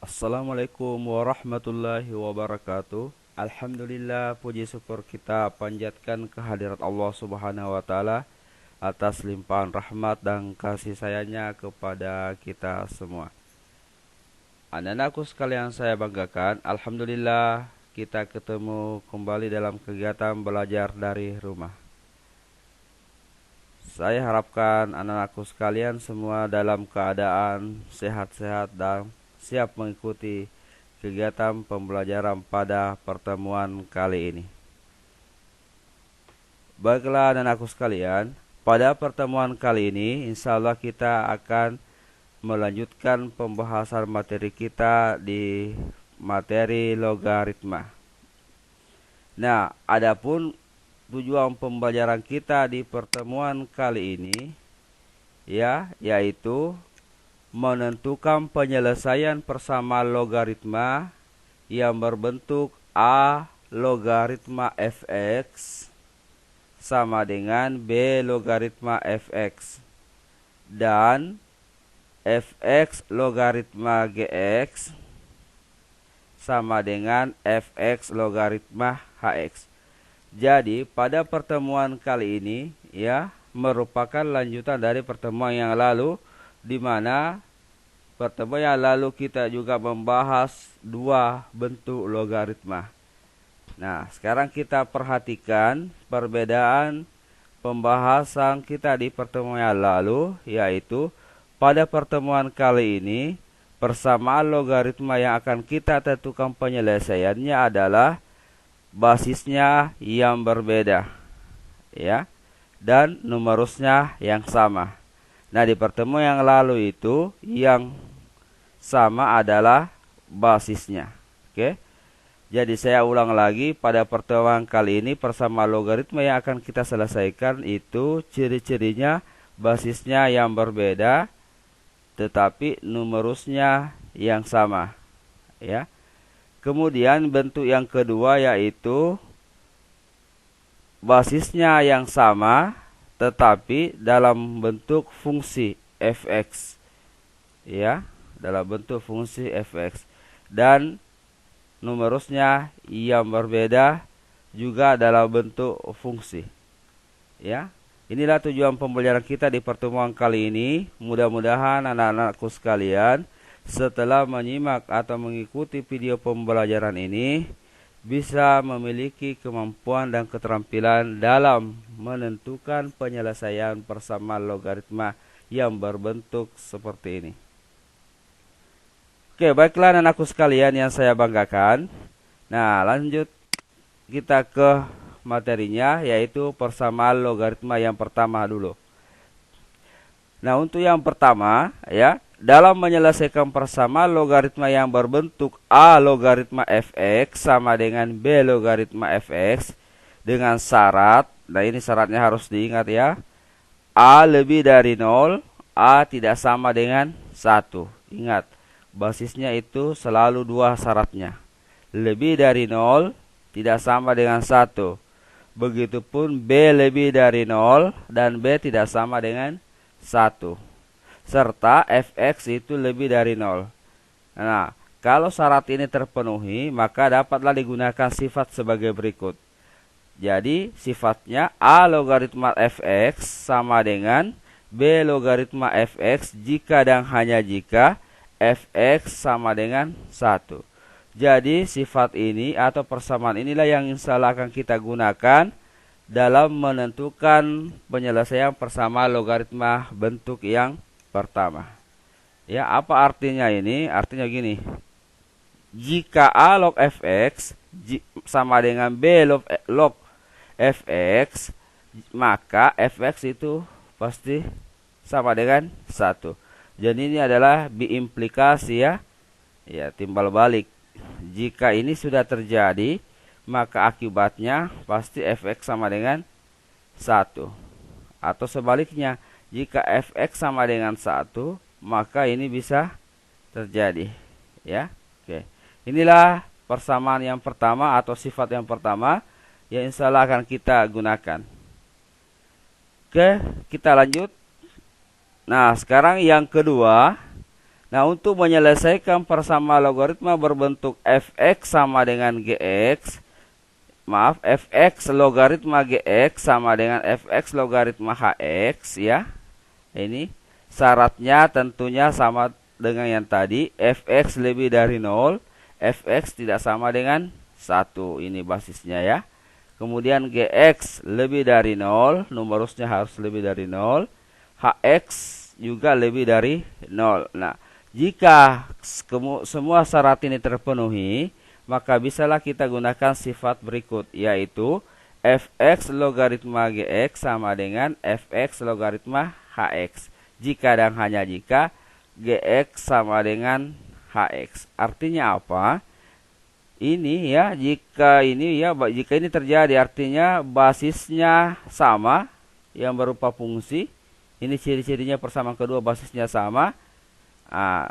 Assalamualaikum warahmatullahi wabarakatuh. Alhamdulillah, puji syukur kita panjatkan kehadirat Allah Subhanahu wa taala atas limpahan rahmat dan kasih sayangnya kepada kita semua. Anak-anakku sekalian saya banggakan, alhamdulillah kita ketemu kembali dalam kegiatan belajar dari rumah. Saya harapkan anak-anakku sekalian semua dalam keadaan sehat-sehat dan siap mengikuti kegiatan pembelajaran pada pertemuan kali ini. Baiklah anak-anakku sekalian, pada pertemuan kali ini insya Allah kita akan melanjutkan pembahasan materi kita di materi logaritma. Nah, adapun tujuan pembelajaran kita di pertemuan kali ini yaitu menentukan penyelesaian persamaan logaritma yang berbentuk A logaritma fx sama dengan B logaritma fx dan fx logaritma gx sama dengan fx logaritma hx. Jadi pada pertemuan kali ini merupakan lanjutan dari pertemuan yang lalu, di mana pertemuan yang lalu kita juga membahas dua bentuk logaritma. Nah, sekarang kita perhatikan perbedaan pembahasan kita di pertemuan yang lalu, yaitu pada pertemuan kali ini persamaan logaritma yang akan kita tentukan penyelesaiannya adalah basisnya yang berbeda dan numerusnya yang sama. Nah, di pertemuan yang lalu itu yang sama adalah basisnya. Oke. Jadi saya ulang lagi, pada pertemuan kali ini persamaan logaritma yang akan kita selesaikan itu ciri-cirinya basisnya yang berbeda tetapi numerusnya yang sama, Kemudian bentuk yang kedua yaitu basisnya yang sama tetapi dalam bentuk fungsi fx, dalam bentuk fungsi fx dan numerusnya yang berbeda juga dalam bentuk fungsi. Inilah tujuan pembelajaran kita di pertemuan kali ini. Mudah-mudahan anak-anakku sekalian setelah menyimak atau mengikuti video pembelajaran ini bisa memiliki kemampuan dan keterampilan dalam menentukan penyelesaian persamaan logaritma yang berbentuk seperti ini. Oke, baiklah anak-anakku sekalian yang saya banggakan. Nah, lanjut kita ke materinya, yaitu persamaan logaritma yang pertama dulu. Nah, untuk yang pertama dalam menyelesaikan persamaan logaritma yang berbentuk A logaritma fx sama dengan B logaritma fx dengan syarat, nah ini syaratnya harus diingat A lebih dari 0, A tidak sama dengan 1. Ingat, basisnya itu selalu dua syaratnya. Lebih dari 0 tidak sama dengan 1. Begitupun B lebih dari 0 dan B tidak sama dengan 1. Serta fx itu lebih dari 0. Nah, kalau syarat ini terpenuhi, maka dapatlah digunakan sifat sebagai berikut. Jadi, sifatnya A logaritma fx sama dengan B logaritma fx jika dan hanya jika fx sama dengan 1. Jadi, sifat ini atau persamaan inilah yang insya Allah akan kita gunakan dalam menentukan penyelesaian persamaan logaritma bentuk yang pertama. Apa artinya ini? Artinya gini. Jika A log fx sama dengan B log fx, maka fx itu pasti sama dengan 1. Jadi ini adalah biimplikasi timbal balik. Jika ini sudah terjadi, maka akibatnya pasti fx sama dengan 1. Atau sebaliknya, jika fx sama dengan 1, maka ini bisa terjadi. Oke. Inilah persamaan yang pertama atau sifat yang pertama yang insya Allah akan kita gunakan. Oke, kita lanjut. Nah, sekarang yang kedua. Nah, untuk menyelesaikan persamaan logaritma berbentuk fx sama dengan gx, maaf, fx logaritma gx sama dengan fx logaritma hx ya. Ini syaratnya tentunya sama dengan yang tadi, fx lebih dari 0, fx tidak sama dengan 1. Ini basisnya ya. Kemudian gx lebih dari 0, numerusnya harus lebih dari 0. Hx juga lebih dari 0. Nah, jika semua syarat ini terpenuhi, maka bisalah kita gunakan sifat berikut, yaitu fx logaritma gx sama dengan fx logaritma hx. Jika dan hanya jika gx sama dengan hx. Artinya apa? Ini ya, jika ini terjadi artinya basisnya sama yang berupa fungsi. Ini ciri-cirinya persamaan kedua, basisnya sama.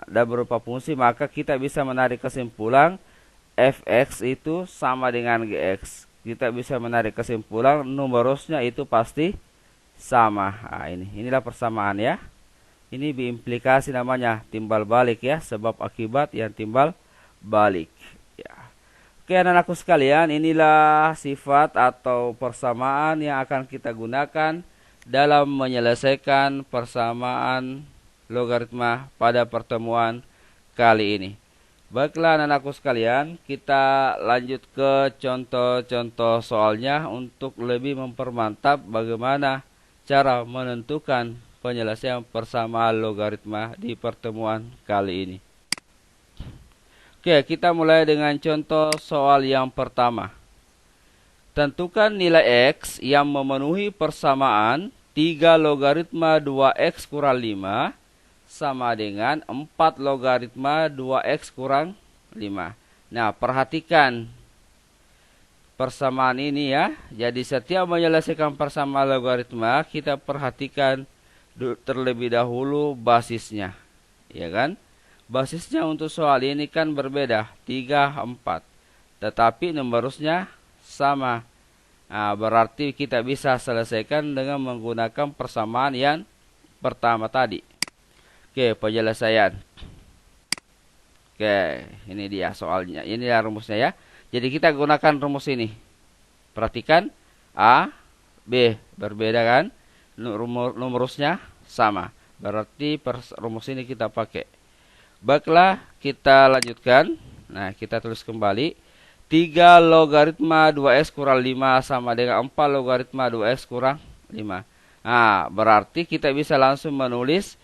Dan berupa fungsi, maka kita bisa menarik kesimpulan fx itu sama dengan gx. Kita bisa menarik kesimpulan numerusnya itu pasti sama. Inilah persamaan ya. Ini diimplikasi namanya timbal balik ya, sebab akibat yang timbal balik ya. Oke anak-anakku sekalian, inilah sifat atau persamaan yang akan kita gunakan dalam menyelesaikan persamaan logaritma pada pertemuan kali ini. Baiklah anak-anakku sekalian, kita lanjut ke contoh-contoh soalnya untuk lebih mempermantap bagaimana cara menentukan penyelesaian persamaan logaritma di pertemuan kali ini. Oke, kita mulai dengan contoh soal yang pertama. Tentukan nilai X yang memenuhi persamaan 3 logaritma 2X kurang 5 sama dengan 4 logaritma 2x kurang 5. Nah, perhatikan persamaan ini ya. Jadi setiap menyelesaikan persamaan logaritma, kita perhatikan terlebih dahulu basisnya. Ya kan? Basisnya untuk soal ini kan berbeda, 3, 4. Tetapi numerusnya sama. Nah, berarti kita bisa selesaikan dengan menggunakan persamaan yang pertama tadi. Oke, penyelesaian. Oke, ini dia soalnya. Inilah rumusnya ya. Jadi kita gunakan rumus ini. Perhatikan, A, B berbeda kan? Numerusnya sama. Berarti rumus ini kita pakai. Baiklah, kita lanjutkan. Nah, kita tulis kembali. 3 logaritma 2x kurang 5 sama dengan 4 logaritma 2x kurang 5. Nah, berarti kita bisa langsung menulis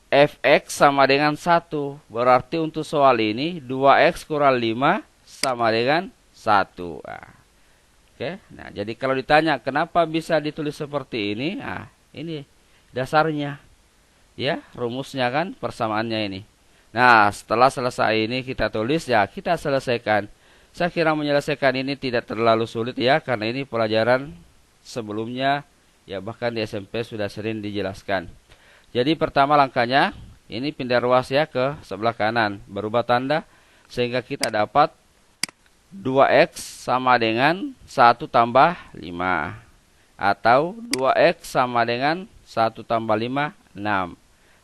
fx sama dengan 1. Berarti untuk soal ini 2x kurang 5 sama dengan 1. Nah, jadi kalau ditanya kenapa bisa ditulis seperti ini, ini dasarnya. Ya, rumusnya kan persamaannya ini. Nah, setelah selesai ini kita tulis ya, kita selesaikan. Saya kira menyelesaikan ini tidak terlalu sulit ya, karena ini pelajaran sebelumnya ya, bahkan di SMP sudah sering dijelaskan. Jadi pertama langkahnya, ini pindah ruas ya ke sebelah kanan. Berubah tanda sehingga kita dapat 2x sama dengan 1 tambah 5. Atau 2x sama dengan 1 tambah 5, 6.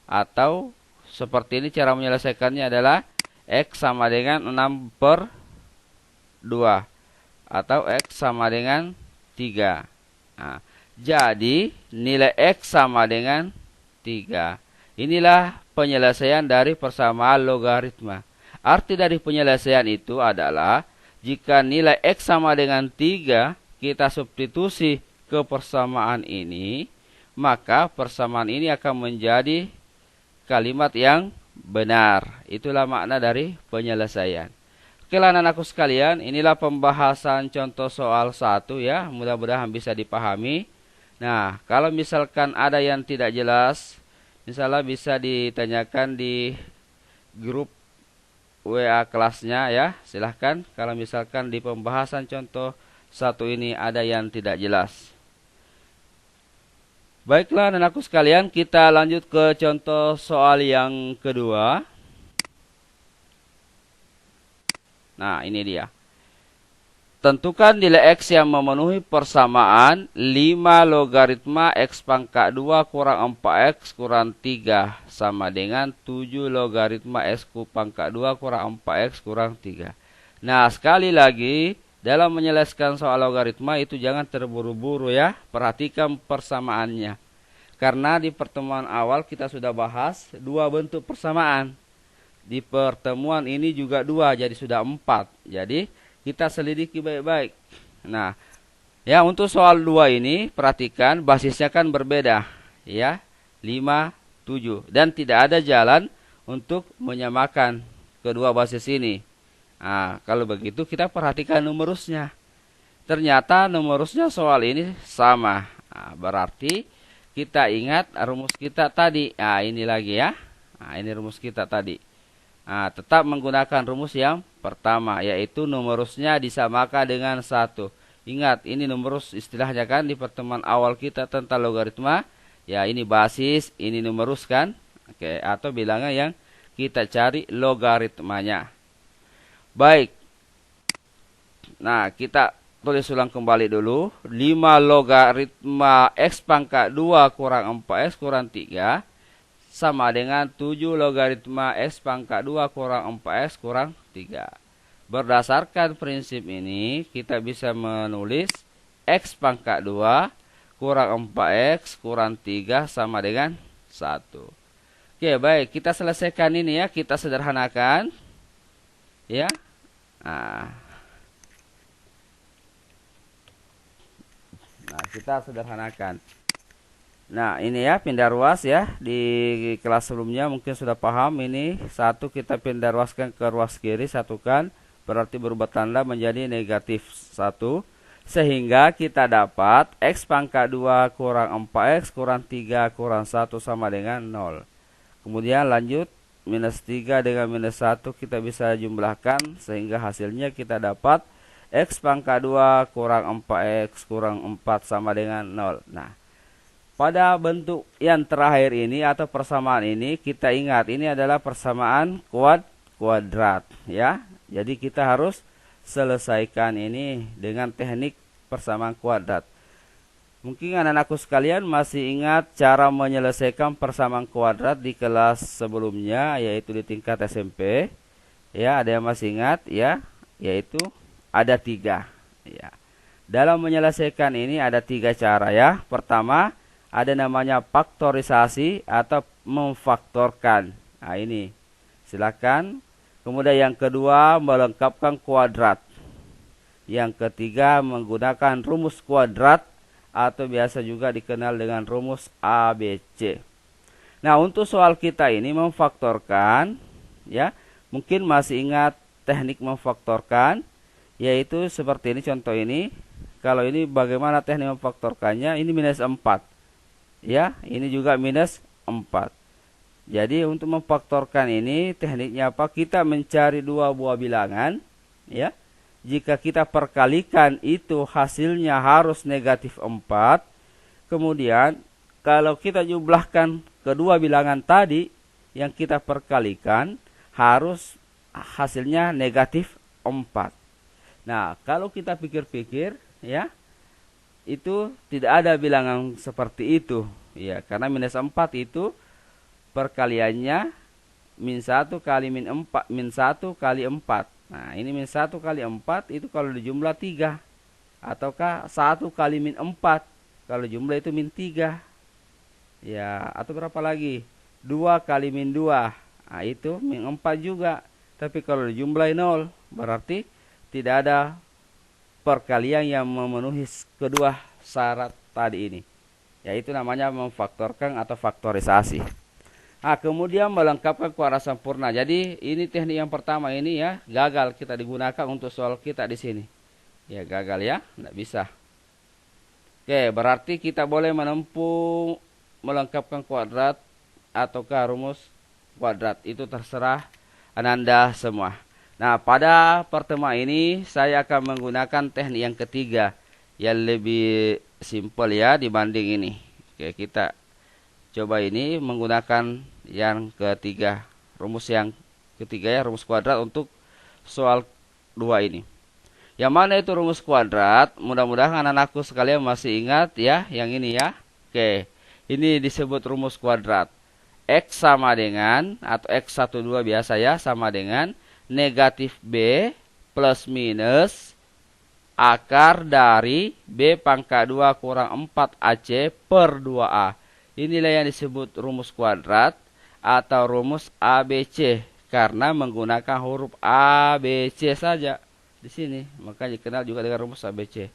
Atau seperti ini cara menyelesaikannya adalah x sama dengan 6 per 2. Atau x sama dengan 3. Nah, jadi nilai x sama dengan 3. Inilah penyelesaian dari persamaan logaritma. Arti dari penyelesaian itu adalah jika nilai x sama dengan 3, kita substitusi ke persamaan ini, maka persamaan ini akan menjadi kalimat yang benar. Itulah makna dari penyelesaian. Oke anak-anakku sekalian, inilah pembahasan contoh soal 1 ya. Mudah-mudahan bisa dipahami. Nah, kalau misalkan ada yang tidak jelas, misalnya bisa ditanyakan di grup WA kelasnya ya. Silahkan kalau misalkan di pembahasan contoh 1 ini ada yang tidak jelas. Baiklah anak-anakku sekalian, kita lanjut ke contoh soal yang kedua. Nah, ini dia. tentukan nilai X yang memenuhi persamaan 5 logaritma X pangkat 2 kurang 4X kurang 3 sama dengan 7 logaritma X pangkat 2 kurang 4X kurang 3. Nah, sekali lagi, dalam menyelesaikan soal logaritma itu jangan terburu-buru ya. Perhatikan persamaannya. Karena di pertemuan awal kita sudah bahas dua bentuk persamaan. Di pertemuan ini juga dua, jadi sudah 4. Jadi, kita selidiki baik-baik. Nah, ya untuk soal 2 ini, perhatikan basisnya kan berbeda. Ya, 5, 7. Dan tidak ada jalan untuk menyamakan kedua basis ini. Nah, kalau begitu kita perhatikan numerusnya. Ternyata numerusnya soal ini sama. Nah, berarti kita ingat rumus kita tadi. Nah, ini lagi ya. Nah, ini rumus kita tadi. Nah, tetap menggunakan rumus yang pertama, yaitu numerusnya disamakan dengan 1. Ingat, ini numerus istilahnya kan di pertemuan awal kita tentang logaritma. Ya, ini basis, ini numerus kan. Oke, atau bilangnya yang kita cari logaritmanya. Baik. Nah, kita tulis ulang kembali dulu. 5 logaritma X pangkat 2 kurang 4X kurang 3. Sama dengan 7 logaritma X pangkat 2 kurang 4X kurang 3. Berdasarkan prinsip ini, kita bisa menulis X pangkat 2 kurang 4X kurang 3 sama dengan 1. Oke, baik. Kita selesaikan ini ya. Kita sederhanakan. Ya. Nah, kita sederhanakan. Nah, ini ya pindah ruas ya. Di kelas sebelumnya mungkin sudah paham ini. 1 kita pindah ruaskan ke ruas kiri, satukan. Berarti berubah tanda menjadi negatif 1. Sehingga kita dapat X pangkat 2 kurang 4X kurang 3 kurang 1 sama dengan 0. Kemudian lanjut. Minus 3 dengan minus 1 kita bisa jumlahkan. Sehingga hasilnya kita dapat X pangkat 2 kurang 4X kurang 4 sama dengan 0. Nah, pada bentuk yang terakhir ini atau persamaan ini, kita ingat ini adalah persamaan kuadrat ya. Jadi kita harus selesaikan ini dengan teknik persamaan kuadrat. Mungkin anak-anakku sekalian masih ingat cara menyelesaikan persamaan kuadrat di kelas sebelumnya, yaitu di tingkat SMP. Ya, ada yang masih ingat ya, yaitu ada 3 ya. Dalam menyelesaikan ini ada 3 cara ya. Pertama, ada namanya faktorisasi atau memfaktorkan. Nah, ini. Silakan. Kemudian yang kedua, melengkapkan kuadrat. Yang ketiga, menggunakan rumus kuadrat atau biasa juga dikenal dengan rumus ABC. Nah, untuk soal kita ini memfaktorkan ya. Mungkin masih ingat teknik memfaktorkan, yaitu seperti ini contoh ini. Kalau ini bagaimana teknik memfaktorkannya? Ini minus 4. Ya, ini juga minus 4. Jadi untuk memfaktorkan ini tekniknya apa? Kita mencari dua buah bilangan. Ya, jika kita perkalikan itu hasilnya harus negatif 4. Kemudian kalau kita jumlahkan kedua bilangan tadi yang kita perkalikan harus hasilnya negatif 4. Nah, kalau kita pikir-pikir ya, itu tidak ada bilangan seperti itu ya, karena minus 4 itu perkaliannya min 1 kali min 4 min 1 kali 4. Nah, ini min 1 kali 4 itu kalau dijumlah 3, ataukah 1 kali min 4 kalau jumlah itu min 3 ya, atau berapa lagi 2 kali min 2, nah itu min 4 juga, tapi kalau dijumlah 0 berarti tidak ada perkalian yang memenuhi kedua syarat tadi ini, yaitu namanya memfaktorkan atau faktorisasi. Nah, kemudian melengkapkan kuadrat sempurna. Jadi ini teknik yang pertama ini ya, gagal kita digunakan untuk soal kita di sini. Ya, gagal ya, tidak bisa. Oke, berarti kita boleh menempuh melengkapkan kuadrat ataukah rumus kuadrat, itu terserah Anda semua. Nah, pada pertemuan ini saya akan menggunakan teknik yang ketiga yang lebih simpel ya dibanding ini. Oke, kita coba ini menggunakan yang ketiga, rumus yang ketiga ya, rumus kuadrat untuk soal 2 ini. Yang mana itu rumus kuadrat? Mudah-mudahan anak-anakku sekalian masih ingat ya, yang ini ya. Oke, ini disebut rumus kuadrat. X sama dengan, atau X12 biasa ya, sama dengan negatif B plus minus akar dari B pangkat 2 kurang 4AC per 2A. Inilah yang disebut rumus kuadrat atau rumus ABC, karena menggunakan huruf ABC saja di sini, maka dikenal juga dengan rumus ABC.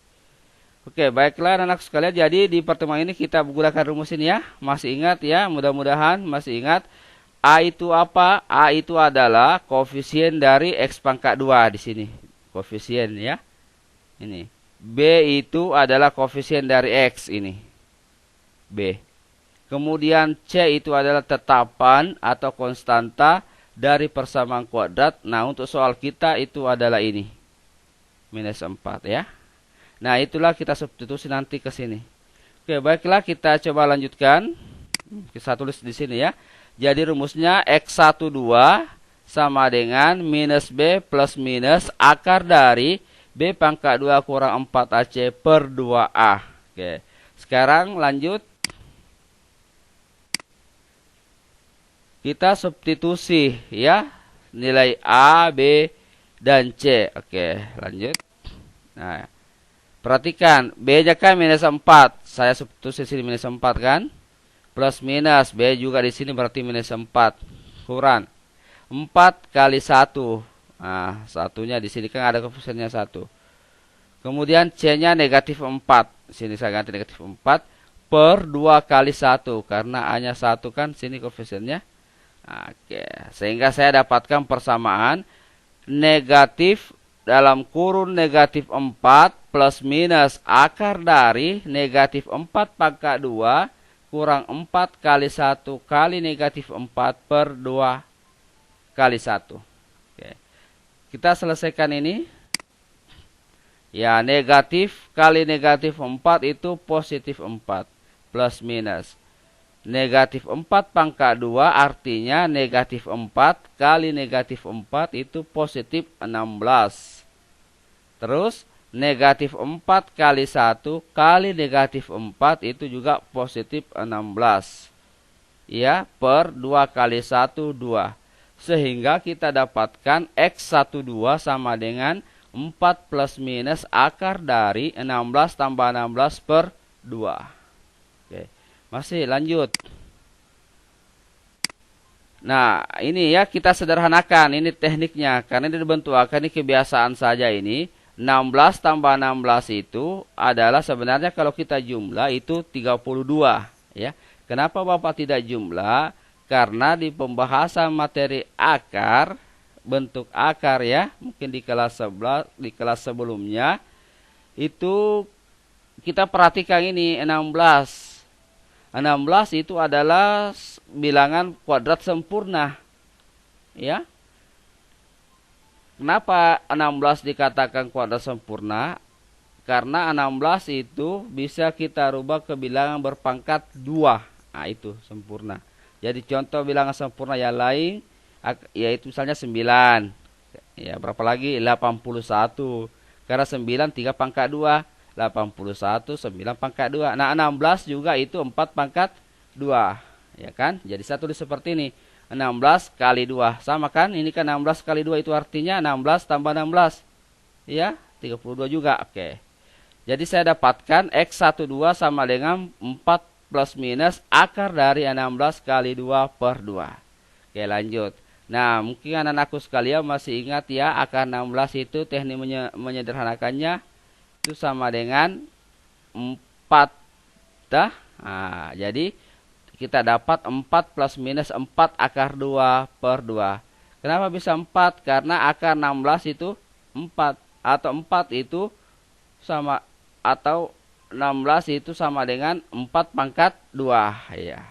Oke, baiklah anak-anak sekalian, jadi di pertemuan ini kita menggunakan rumus ini ya. Masih ingat ya, mudah-mudahan masih ingat. A itu apa? A itu adalah koefisien dari X pangkat 2 di sini. Koefisien ya. Ini. B itu adalah koefisien dari X ini. B. Kemudian C itu adalah tetapan atau konstanta dari persamaan kuadrat. Nah, untuk soal kita itu adalah ini. Minus 4 ya. Nah, itulah kita substitusi nanti ke sini. Oke, baiklah kita coba lanjutkan. Kita tulis di sini ya. Jadi rumusnya X12 sama dengan minus B plus minus akar dari B pangkat 2 kurang 4AC per 2A. Oke, sekarang lanjut. Kita substitusi ya. Nilai A, B, dan C. Oke, lanjut. Nah, perhatikan, B-nya kan minus 4. Saya substitusi sini minus 4 kan. Plus minus, B juga di sini berarti minus 4. Kurang 4 kali 1. Nah, satunya di sini kan ada koefisiennya 1. Kemudian C-nya negatif 4. Sini saya ganti negatif 4. Per 2 kali 1. Karena A-nya 1 kan, sini koefisiennya. Oke, sehingga saya dapatkan persamaan negatif dalam kurun negatif 4 plus minus akar dari negatif 4 pangkat 2 kurang 4 kali 1 kali negatif 4 per 2 kali 1. Oke. Kita selesaikan ini. Ya, negatif kali negatif 4 itu positif 4 plus minus. Negatif 4 pangkat 2 artinya negatif 4 kali negatif 4 itu positif 16. Terus negatif 4 kali 1 kali negatif 4 itu juga positif 16. Ya, per 2 kali 1, 2. Sehingga kita dapatkan X12 sama dengan 4 plus minus akar dari 16 tambah 16 per 2. Oke. Masih lanjut. Nah, ini ya kita sederhanakan. Ini tekniknya. Karena ini dibentuk akan ini kebiasaan saja ini. 16 tambah 16 itu adalah sebenarnya kalau kita jumlah itu 32. Ya. Kenapa Bapak tidak jumlah? Karena di pembahasan materi akar, bentuk akar ya. Mungkin di kelas 11, di kelas sebelumnya. Itu kita perhatikan ini 16. 16 itu adalah bilangan kuadrat sempurna. Ya. Kenapa 16 dikatakan kuadrat sempurna? Karena 16 itu bisa kita rubah ke bilangan berpangkat 2. Nah, itu sempurna. Jadi contoh bilangan sempurna yang lain yaitu misalnya 9. Ya, berapa lagi? 81. Karena 9 3 pangkat 2. 81, 9 pangkat 2. Nah, 16 juga itu 4 pangkat 2. Ya kan? Jadi saya tulis seperti ini. 16 kali 2. Sama kan? Ini kan 16 kali 2 itu artinya 16 tambah 16. Ya, 32 juga. Oke. Jadi saya dapatkan X12 sama dengan 4 plus minus akar dari 16 kali 2 per 2. Oke, lanjut. Nah, mungkin anak-anakku sekalian masih ingat ya, akar 16 itu teknik menyederhanakannya itu sama dengan 4 dah. Nah, jadi kita dapat 4 plus minus 4 akar 2 per 2. Kenapa bisa 4? Karena akar 16 itu 4. Atau 4 itu sama, atau 16 itu sama dengan 4 pangkat 2. Ya.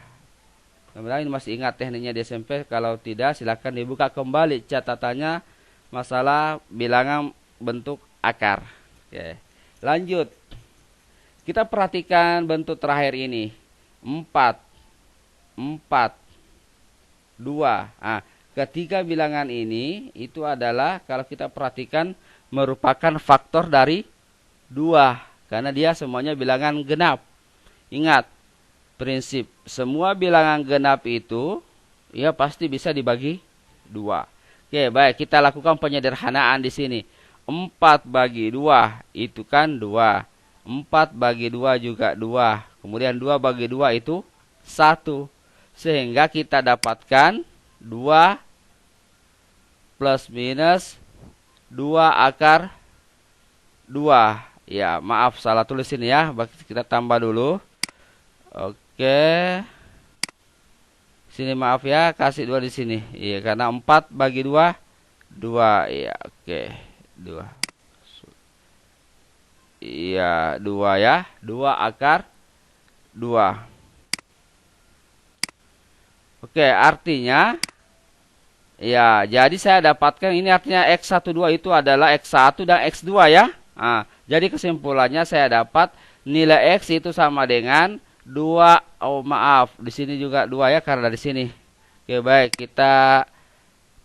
Mudah-mudahan masih ingat tekniknya di SMP. Kalau tidak silakan dibuka kembali catatannya masalah bilangan bentuk akar. Oke. Lanjut. Kita perhatikan bentuk terakhir ini. 4. 4. 2. Nah, ketiga bilangan ini itu adalah kalau kita perhatikan merupakan faktor dari 2 karena dia semuanya bilangan genap. Ingat, prinsip semua bilangan genap itu ya pasti bisa dibagi 2. Oke, baik, kita lakukan penyederhanaan di sini. 4 bagi 2 itu kan 2. 4 bagi 2 juga 2. Kemudian 2 bagi 2 itu 1. Sehingga kita dapatkan 2 plus minus 2 akar 2. Ya, maaf salah tulis ini ya. Kita tambah dulu. Oke. Sini maaf ya, kasih 2 di sini. Iya, karena 4 bagi 2 2. Iya, oke. 2. Iya, 2 ya. 2 akar 2. Oke, artinya ya, jadi saya dapatkan ini artinya X12 itu adalah X1 dan X2 ya. Nah, jadi kesimpulannya saya dapat nilai X itu sama dengan 2. Oh, maaf, di sini juga 2 ya karena di sini. Oke, baik, kita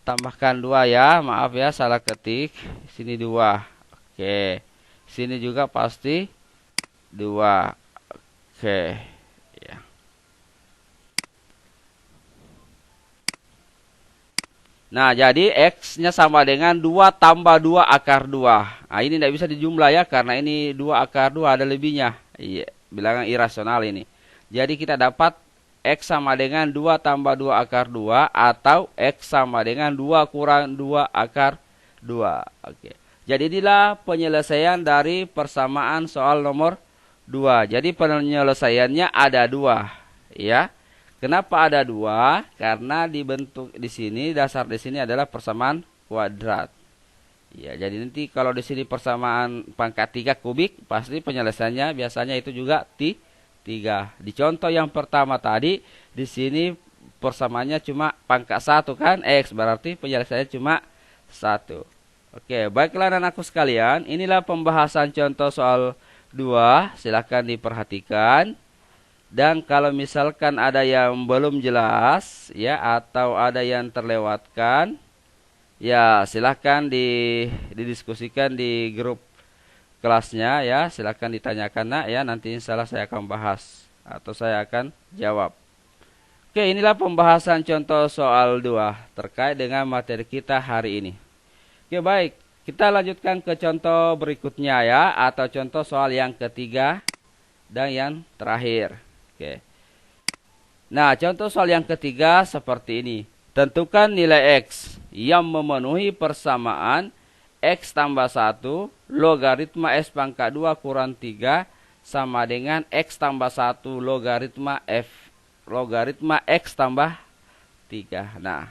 tambahkan 2 ya. Maaf ya, salah ketik. Sini 2. Oke. Sini juga pasti 2. Oke. Ya. Nah, jadi X-nya sama dengan 2 tambah 2 akar 2. Nah, ini tidak bisa dijumlah ya, karena ini 2 akar 2 ada lebihnya. Iya, bilangan irasional ini. Jadi kita dapat X sama dengan 2 tambah 2 akar 2, atau X sama dengan 2 kurang 2 akar 2. Oke. Jadi inilah penyelesaian dari persamaan soal nomor 2. Jadi penyelesaiannya ada 2. Ya. Kenapa ada 2? Karena dibentuk di sini, dasar di sini adalah persamaan kuadrat. Ya, jadi nanti kalau di sini persamaan pangkat 3 kubik, pasti penyelesaiannya biasanya itu juga 3. Di contoh yang pertama tadi, di sini persamaannya cuma pangkat 1 kan, X, berarti penyelesaiannya cuma 1. Oke, baiklah anakku sekalian, inilah pembahasan contoh soal 2, silakan diperhatikan. Dan kalau misalkan ada yang belum jelas ya, atau ada yang terlewatkan, ya silahkan didiskusikan di grup kelasnya ya. Silahkan ditanyakan nak ya, nanti insyaallah saya akan bahas atau saya akan jawab. Oke, inilah pembahasan contoh soal 2 terkait dengan materi kita hari ini. Oke, baik, kita lanjutkan ke contoh berikutnya ya, atau contoh soal yang ketiga dan yang terakhir. Oke. Nah, contoh soal yang ketiga seperti ini. Tentukan nilai X yang memenuhi persamaan X tambah 1 logaritma S pangkat 2 kurang 3 sama dengan X tambah 1 logaritma X tambah 3. Nah,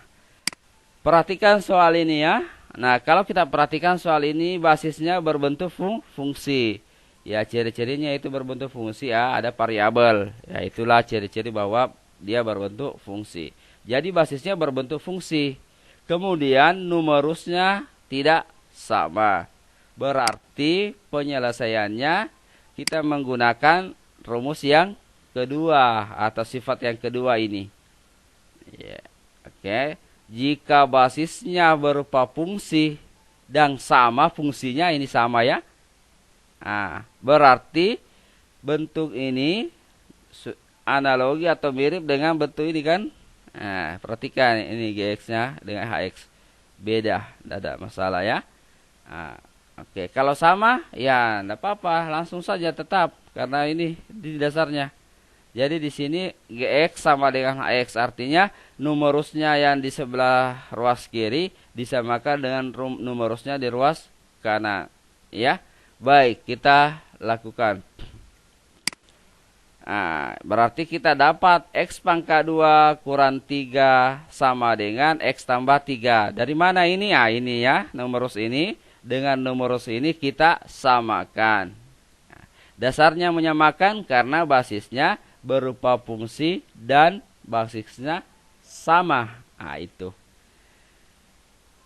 perhatikan soal ini ya. Nah, kalau kita perhatikan soal ini basisnya berbentuk fungsi. Ya, ciri-cirinya itu berbentuk fungsi ya, ada variabel. Ya, itulah ciri-ciri bahwa dia berbentuk fungsi. Jadi basisnya berbentuk fungsi. Kemudian numerusnya tidak sama. Berarti penyelesaiannya kita menggunakan rumus yang kedua atau sifat yang kedua ini. Ya, oke. Jika basisnya berupa fungsi dan sama fungsinya, ini sama ya. Nah, berarti bentuk ini analogi atau mirip dengan bentuk ini kan. Nah, perhatikan ini GX-nya dengan HX. Beda, tidak ada masalah ya. Nah, oke, kalau sama ya tidak apa-apa, langsung saja tetap karena ini di dasarnya. Jadi di sini GX sama dengan HX, artinya numerusnya yang di sebelah ruas kiri disamakan dengan numerusnya di ruas kanan. Ya, baik, kita lakukan. Nah, berarti kita dapat X pangkat 2 kurang 3 sama dengan X tambah 3. Dari mana ini? Ah, ini ya, numerus ini dengan numerus ini kita samakan. Nah, dasarnya menyamakan karena basisnya berupa fungsi dan basisnya sama. Nah, itu.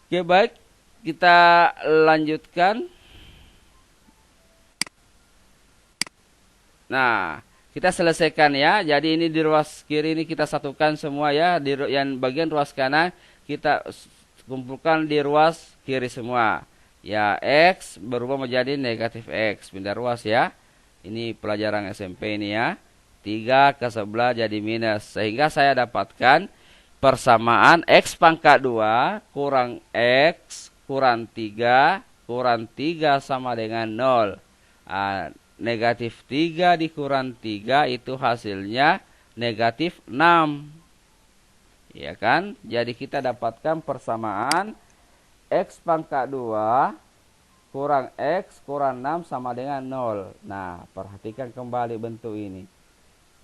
Oke, baik. Kita lanjutkan. Nah, kita selesaikan ya. Jadi ini di ruas kiri ini kita satukan semua ya. Di yang bagian ruas kanan kita kumpulkan di ruas kiri semua. Ya, X berubah menjadi negatif X. Pindah ruas ya. Ini pelajaran SMP ini ya. 3 ke sebelah jadi minus. Sehingga saya dapatkan persamaan X pangkat 2 kurang X kurang 3 sama dengan 0. Negatif 3 dikurang 3 itu hasilnya negatif 6. Ya kan? Jadi kita dapatkan persamaan X pangkat 2 kurang X kurang 6 sama dengan 0. Nah, perhatikan kembali bentuk ini.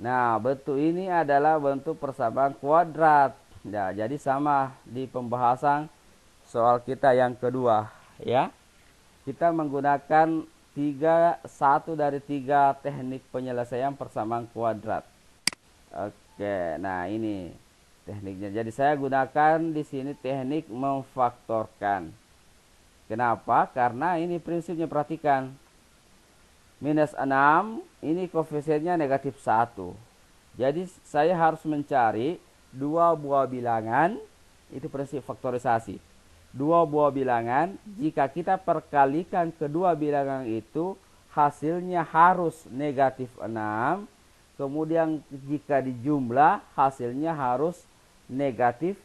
Nah, bentuk ini adalah bentuk persamaan kuadrat. Ya, jadi sama di pembahasan soal kita yang kedua. Ya, kita menggunakan satu dari tiga teknik penyelesaian persamaan kuadrat. Oke, nah ini tekniknya. Jadi saya gunakan di sini teknik memfaktorkan. Kenapa? Karena ini prinsipnya, perhatikan. Minus 6, ini koefisiennya negatif 1. Jadi saya harus mencari dua buah bilangan, itu prinsip faktorisasi. Dua buah bilangan, jika kita perkalikan kedua bilangan itu, hasilnya harus negatif 6. Kemudian jika dijumlah, hasilnya harus negatif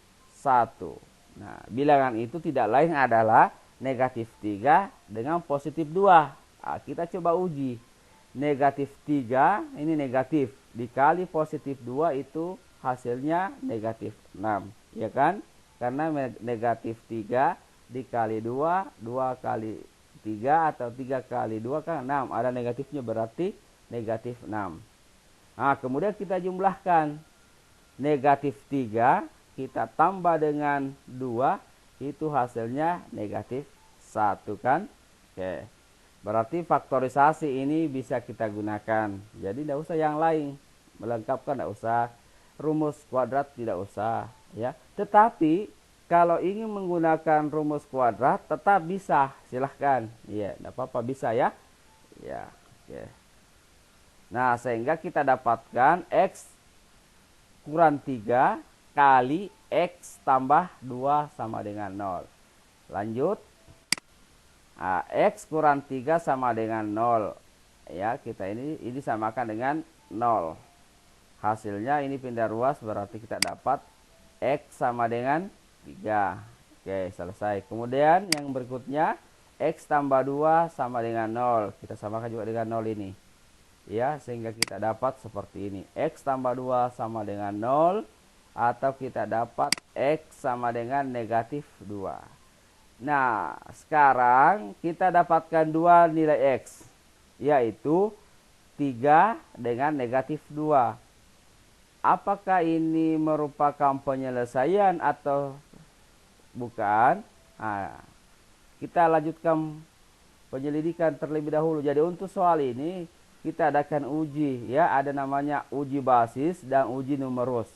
1. Nah, bilangan itu tidak lain adalah negatif 3 dengan positif 2. Nah, kita coba uji. Negatif 3, ini negatif. Dikali positif 2 itu hasilnya negatif 6. Ya kan? Karena negatif 3 dikali 2, 2 kali 3 atau 3 kali 2 kan 6. Ada negatifnya berarti negatif 6. Nah, kemudian kita jumlahkan. Negatif 3 kita tambah dengan 2, itu hasilnya negatif 1 kan? Oke. Berarti faktorisasi ini bisa kita gunakan. Jadi tidak usah yang lain. Melengkapkan tidak usah. Rumus kuadrat tidak usah. Ya. Tetapi kalau ingin menggunakan rumus kuadrat tetap bisa. Silahkan. Ya, tidak apa-apa, bisa ya. Ya. Oke. Nah, sehingga kita dapatkan X kurang 3 kali X tambah 2 sama dengan 0. Lanjut. Nah, X kurang 3 sama dengan 0. Ya, kita ini samakan dengan 0. Hasilnya ini pindah ruas, berarti kita dapat X sama dengan 3. Oke, selesai. Kemudian yang berikutnya, X tambah 2 sama dengan 0. Kita samakan juga dengan 0 ini. Ya, sehingga kita dapat seperti ini. X tambah 2 sama dengan 0. Atau kita dapat X sama dengan negatif 2. Nah, sekarang kita dapatkan dua nilai X, yaitu 3 dengan negatif 2. Apakah ini merupakan penyelesaian atau bukan? Nah, kita lanjutkan penyelidikan terlebih dahulu. Jadi untuk soal ini kita adakan uji, ya, ada namanya uji basis dan uji numerus.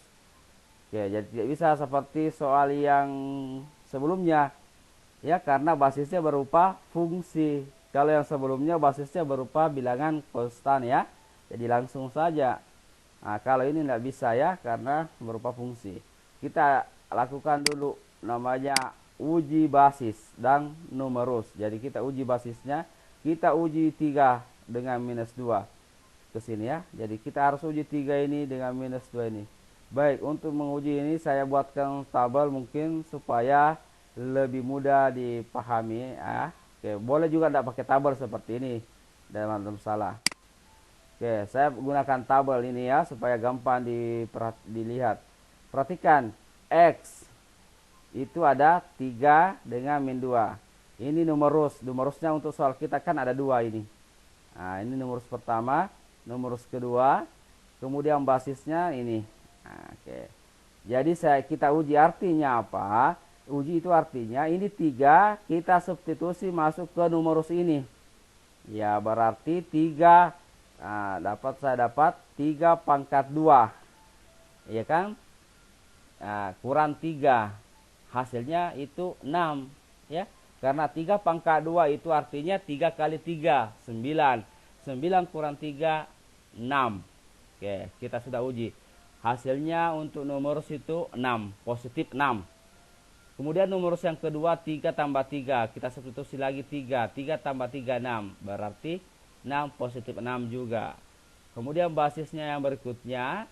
Oke, jadi tidak bisa seperti soal yang sebelumnya. Ya, karena basisnya berupa fungsi. Kalau yang sebelumnya basisnya berupa bilangan konstan ya. Jadi langsung saja. Nah, kalau ini tidak bisa ya, karena berupa fungsi. Kita lakukan dulu namanya uji basis dan numerus. Jadi kita uji basisnya. Kita uji 3 dengan minus 2. Ke sini ya. Jadi kita harus uji 3 ini dengan minus 2 ini. Baik, untuk menguji ini saya buatkan tabel mungkin supaya lebih mudah dipahami ya. Oke, boleh juga tidak pakai tabel seperti ini, tidak masalah. Oke, saya gunakan tabel ini ya supaya gampang dilihat. Perhatikan, X itu ada 3 dengan min 2. Ini numerus. Numerusnya untuk soal kita kan ada 2 ini. Nah, ini numerus pertama, numerus kedua, kemudian basisnya ini. Nah, oke. Jadi kita uji artinya apa? Uji itu artinya ini 3 kita substitusi masuk ke numerus ini. Ya, berarti 3. Nah, saya dapat 3 pangkat 2. Iya kan? Nah, kurang 3. Hasilnya itu 6. Ya. Karena 3 pangkat 2 itu artinya 3 kali 3. 9. 9 kurang 3. 6. Oke, kita sudah uji. Hasilnya untuk numerus itu 6. Positif 6. Kemudian numerus yang kedua 3 tambah 3. Kita substitusi lagi 3. 3 tambah 3 6. Berarti 6 positif 6 juga. Kemudian basisnya yang berikutnya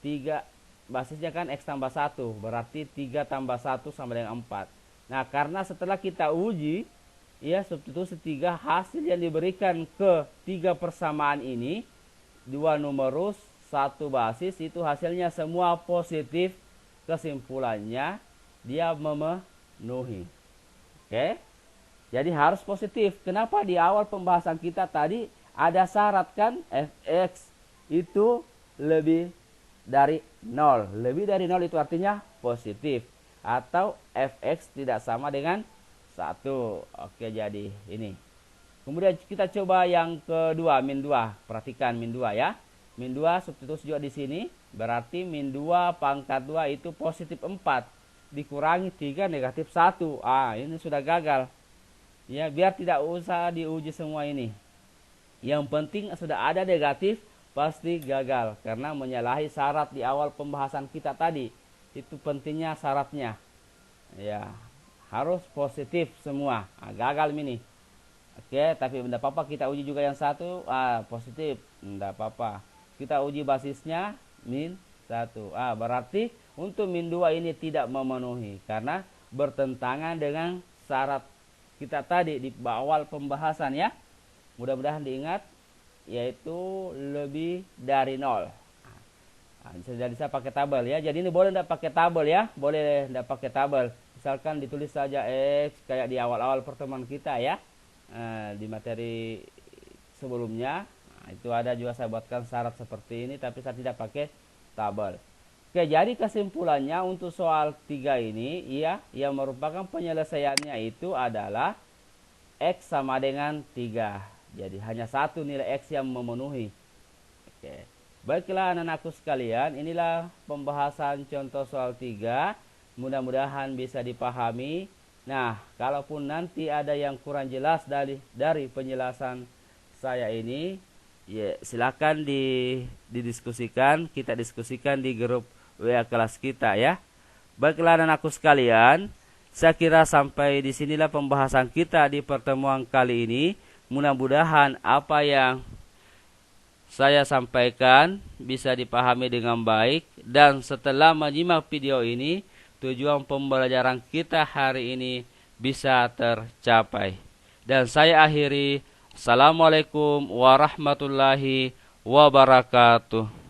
3. Basisnya kan X tambah 1. Berarti 3 tambah 1 sama dengan 4. Nah karena setelah kita uji, ya substitusi 3, hasil yang diberikan ke 3 persamaan ini, 2 numerus, 1 basis, itu hasilnya semua positif. Kesimpulannya dia memenuhi. Oke. Jadi harus positif. Kenapa di awal pembahasan kita tadi ada syarat kan, fx itu lebih dari 0. Lebih dari 0 itu artinya positif. Atau fx tidak sama dengan 1. Oke, jadi ini. Kemudian kita coba yang kedua, min 2. Perhatikan min 2 ya. Min 2 substitusi juga di sini. Berarti min 2 pangkat 2 itu positif 4. Dikurangi 3 negatif 1. Ini sudah gagal. Ya, biar tidak usah diuji semua ini. Yang penting sudah ada negatif, pasti gagal. Karena menyalahi syarat di awal pembahasan kita tadi. Itu pentingnya syaratnya. Ya, harus positif semua. Gagal ini. Oke, tapi tidak apa-apa kita uji juga yang satu. Positif. Tidak apa-apa. Kita uji basisnya min 1. Berarti untuk min 2 ini tidak memenuhi karena bertentangan dengan syarat kita tadi di awal pembahasan ya. Mudah-mudahan diingat, yaitu lebih dari 0. Jadi saya pakai tabel ya. Jadi ini boleh tidak pakai tabel ya. Boleh tidak pakai tabel. Misalkan ditulis saja X kayak di awal-awal pertemuan kita ya. Di materi sebelumnya. Itu ada juga saya buatkan syarat seperti ini, tapi saya tidak pakai tabel. Oke, jadi kesimpulannya untuk soal 3 ini ya, yang merupakan penyelesaiannya itu adalah X sama dengan 3. Jadi hanya satu nilai X yang memenuhi. Oke. Baiklah anak-anakku sekalian, inilah pembahasan contoh soal 3. Mudah-mudahan bisa dipahami. Nah, kalaupun nanti ada yang kurang jelas dari penjelasan saya ini, ya silakan didiskusikan, kita diskusikan di grup WA kelas kita ya. Baiklah anak-anakku sekalian, saya kira sampai di sinilah pembahasan kita di pertemuan kali ini. Mudah-mudahan apa yang saya sampaikan bisa dipahami dengan baik, dan setelah menyimak video ini, tujuan pembelajaran kita hari ini bisa tercapai. Dan saya akhiri, Assalamualaikum warahmatullahi wabarakatuh.